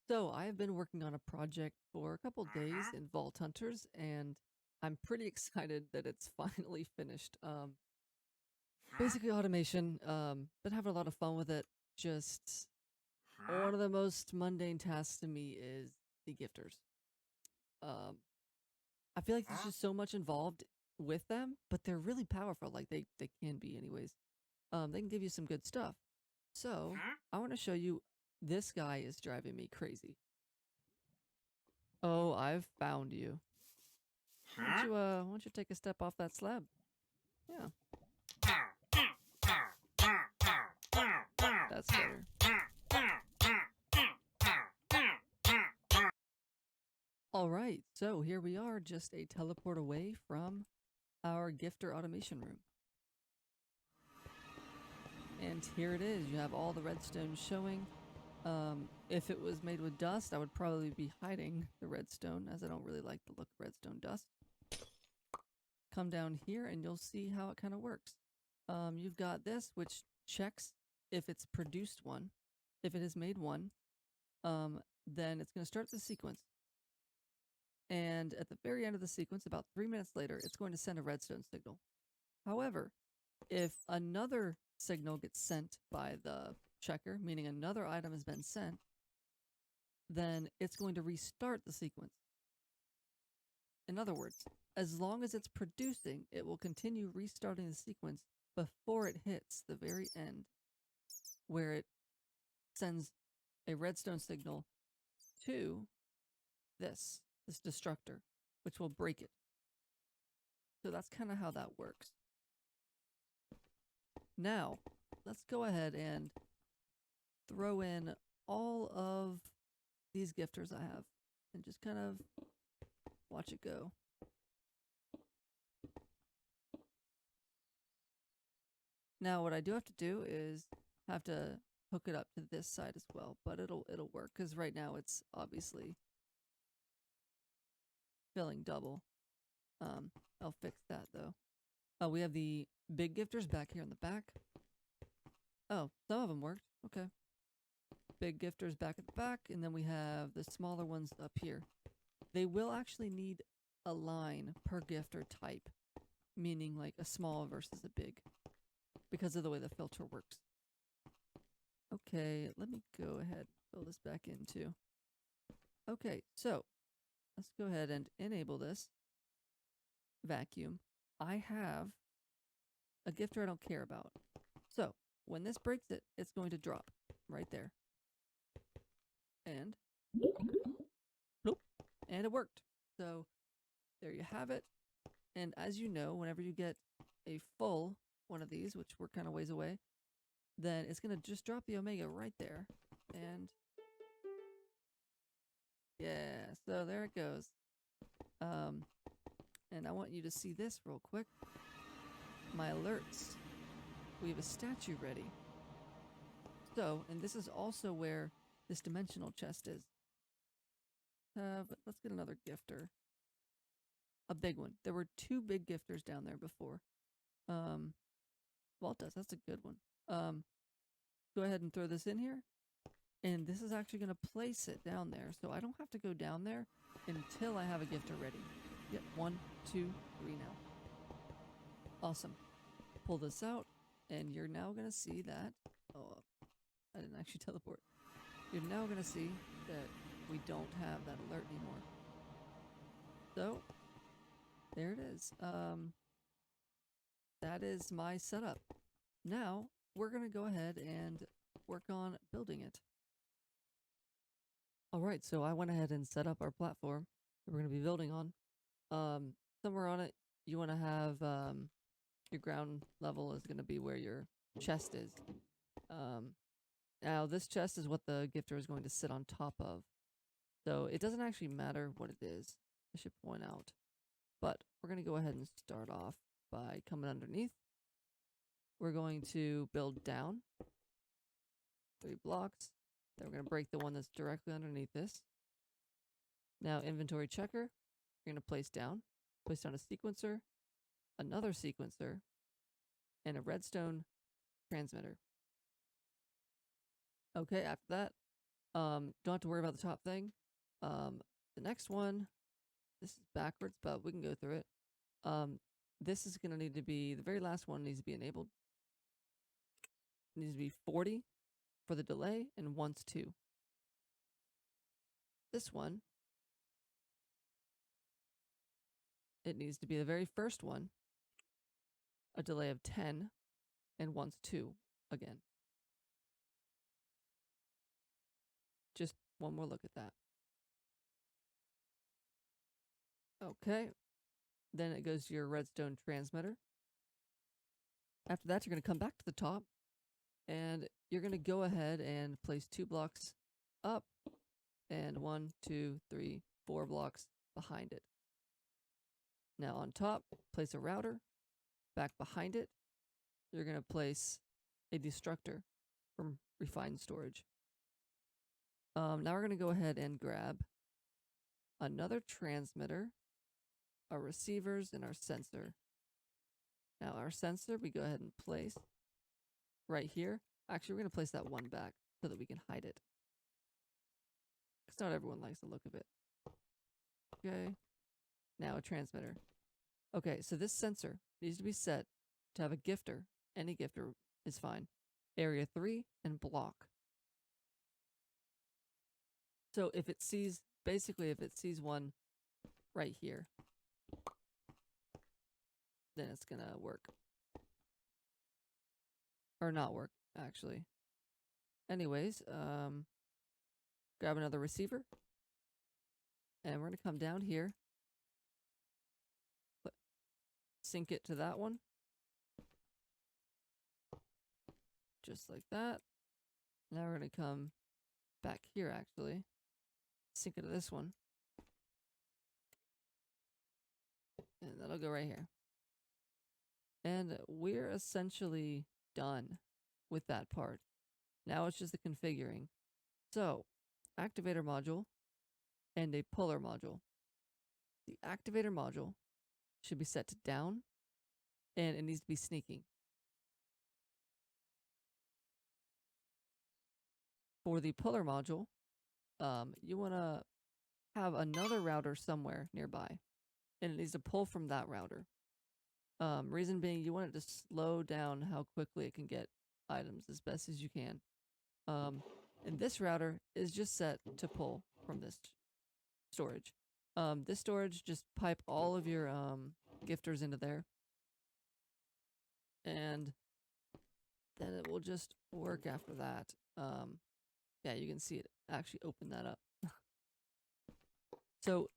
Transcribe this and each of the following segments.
So I have been working on a project for a couple days in Vault Hunters, and I'm pretty excited that it's finally finished. Basically automation. Been having a lot of fun with it. Just one of the most mundane tasks to me is the gifters. Um, I feel like there's just so much involved with them, but they're really powerful. Like they can be, anyways. They can give you some good stuff. So I want to show you. This guy is driving me crazy. Oh, I've found you. Why don't you take a step off that slab? Yeah, that's better. All right, so here we are, just a teleport away from our gifter automation room. And here it is. You have all the redstone showing. If it was made with dust, I would probably be hiding the redstone, as I don't really like the look of redstone dust. Come down here and you'll see how it kind of works. You've got this, which checks if it's produced one. If it has made one, then it's going to start the sequence. And at the very end of the sequence, about 3 minutes later, it's going to send a redstone signal. However, if another signal gets sent by the checker, meaning another item has been sent, then it's going to restart the sequence. In other words, as long as it's producing, it will continue restarting the sequence before it hits the very end, where it sends a redstone signal to this destructor, which will break it. So that's kind of how that works. Now, let's go ahead and throw in all of these gifters I have and just kind of watch it go. Now, what I do have to do is have to hook it up to this side as well, but it'll work because right now it's obviously filling double. I'll fix that though. Oh, we have the big gifters back here in the back. Oh, some of them worked. Okay. Big gifters back at the back, and then we have the smaller ones up here. They will actually need a line per gifter type, meaning like a small versus a big, because of the way the filter works. Okay, let me go ahead and fill this back in too. Okay, so let's go ahead and enable this vacuum. I have a gifter I don't care about. So when this breaks it, it's going to drop right there. And nope, and it worked. So there you have it. And as you know, whenever you get a full one of these, which we're kind of ways away, then it's going to just drop the omega right there. And yeah, so there it goes. And I want you to see this real quick. My alerts. We have a statue ready. So, and this is also where this dimensional chest is. Let's get another gifter. A big one. There were 2 big gifters down there before. Vault does. That's a good one. Go ahead and throw this in here. And this is actually going to place it down there. So I don't have to go down there until I have a gifter ready. Yep, 1, 2, 3 now. Awesome. Pull this out, and you're now going to see that. Oh, I didn't actually teleport. You're now going to see that we don't have that alert anymore. So, there it is. That is my setup. Now, we're going to go ahead and work on building it. All right, so I went ahead and set up our platform that we're going to be building on. Somewhere on it, you want to have your ground level is going to be where your chest is. Now, this chest is what the gifter is going to sit on top of. So it doesn't actually matter what it is, I should point out. But we're going to go ahead and start off by coming underneath. We're going to build down 3 blocks. Then we're going to break the one that's directly underneath this. Now, inventory checker, you're going to place down a sequencer, another sequencer, and a redstone transmitter. Okay, after that, Don't have to worry about the top thing. The next one, this is backwards, but we can go through it. This is going to need to be, the very last one needs to be enabled. It needs to be 40 for the delay and once 2. This one, it needs to be the very first one, a delay of 10 and once 2 again. Just one more look at that. Okay. Then it goes to your redstone transmitter. After that, you're going to come back to the top and you're going to go ahead and place 2 blocks up and 1, 2, 3, 4 blocks behind it. Now on top, place a router. Back behind it, you're going to place a destructor from refined storage. Now we're going to go ahead and grab another transmitter, our receivers, and our sensor. Now our sensor, we go ahead and place right here. Actually, we're going to place that one back so that we can hide it. Because not everyone likes the look of it. Okay. Now a transmitter. Okay, so this sensor needs to be set to have a gifter. Any gifter is fine. Area 3 and block. So if it sees, basically if it sees one right here, then it's going to work. Or not work, actually. Anyways, grab another receiver. And we're going to come down here. Sync it to that one. Just like that. Now we're going to come back here, actually. Sync it to this one. And that'll go right here. And we're essentially done with that part. Now it's just the configuring. So, activator module and a puller module. The activator module should be set to down, and it needs to be sneaking. For the puller module, you want to have another router somewhere nearby, and it needs to pull from that router. Reason being, you want it to slow down how quickly it can get items as best as you can. And this router is just set to pull from this storage. This storage, just pipe all of your gifters into there. And then it will just work after that. Yeah, you can see it actually open that up. So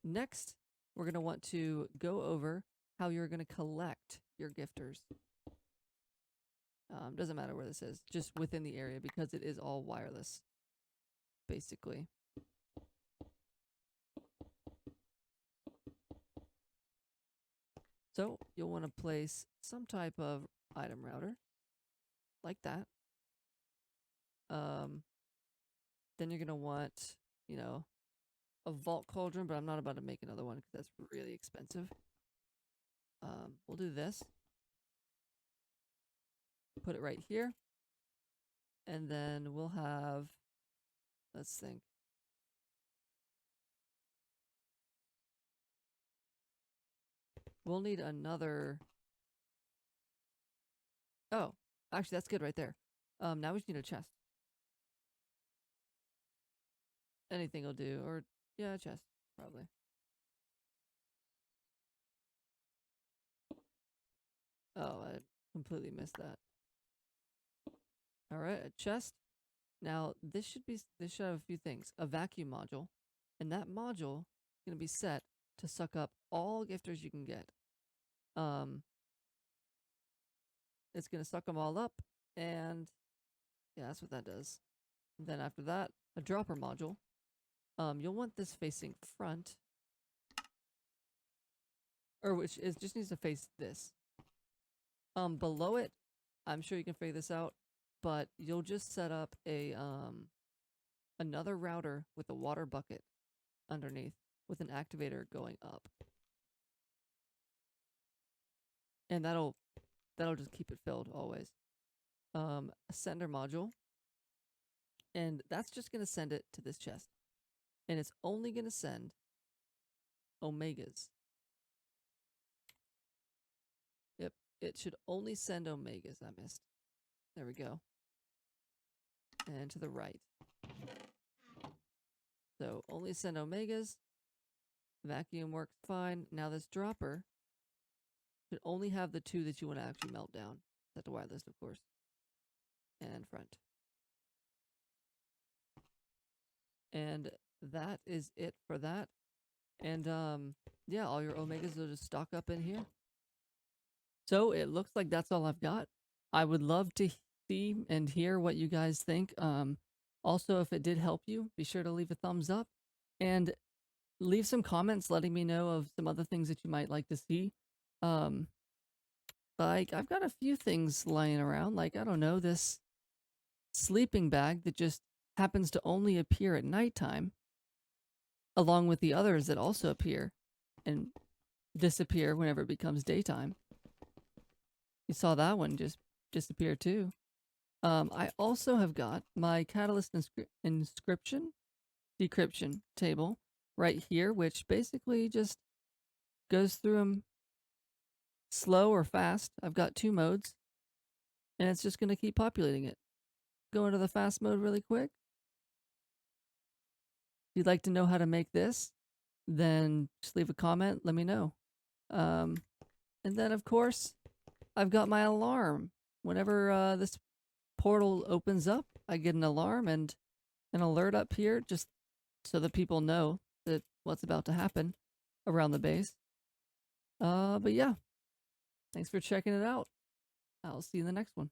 next, we're going to want to go over how you're going to collect your gifters. Doesn't matter where this is, just within the area because it is all wireless, basically. So you'll want to place some type of item router, like that. Then you're going to want, you know, a vault cauldron, but I'm not about to make another one because that's really expensive. We'll do this. Put it right here. And then we'll have, let's think. We'll need another. Oh, actually, that's good right there. Now we just need a chest. Anything will do, or yeah, a chest, probably. Oh, I completely missed that. All right, a chest. Now this should have a few things. A vacuum module, and that module is going to be set to suck up all gifters you can get. It's going to suck them all up, and yeah, that's what that does. And then after that, a dropper module. You'll want this facing front, or which is just needs to face this. Below it, I'm sure you can figure this out, but you'll just set up a another router with a water bucket underneath with an activator going up. And that'll just keep it filled always. A sender module. And that's just going to send it to this chest. And it's only going to send Omegas. Yep, it should only send Omegas. I missed. There we go. And to the right. So only send Omegas. Vacuum works fine. Now this dropper should only have the 2 that you want to actually melt down. Set to whitelist, of course. And front. And that is it for that. And yeah, all your Omegas will just stock up in here. So it looks like that's all I've got. I would love to see and hear what you guys think. Also, if it did help you, be sure to leave a thumbs up and leave some comments letting me know of some other things that you might like to see. Like I've got a few things lying around, like I don't know, this sleeping bag that just happens to only appear at nighttime, along with the others that also appear and disappear whenever it becomes daytime. You saw that one just disappear too. I also have got my Catalyst decryption table right here, which basically just goes through them slow or fast. I've got 2 modes, and it's just going to keep populating it. Go into the fast mode really quick. If you'd like to know how to make this, then just leave a comment, let me know. And then, of course, I've got my alarm. Whenever this portal opens up, I get an alarm and an alert up here just so that people know that what's about to happen around the base. But yeah, thanks for checking it out. I'll see you in the next one.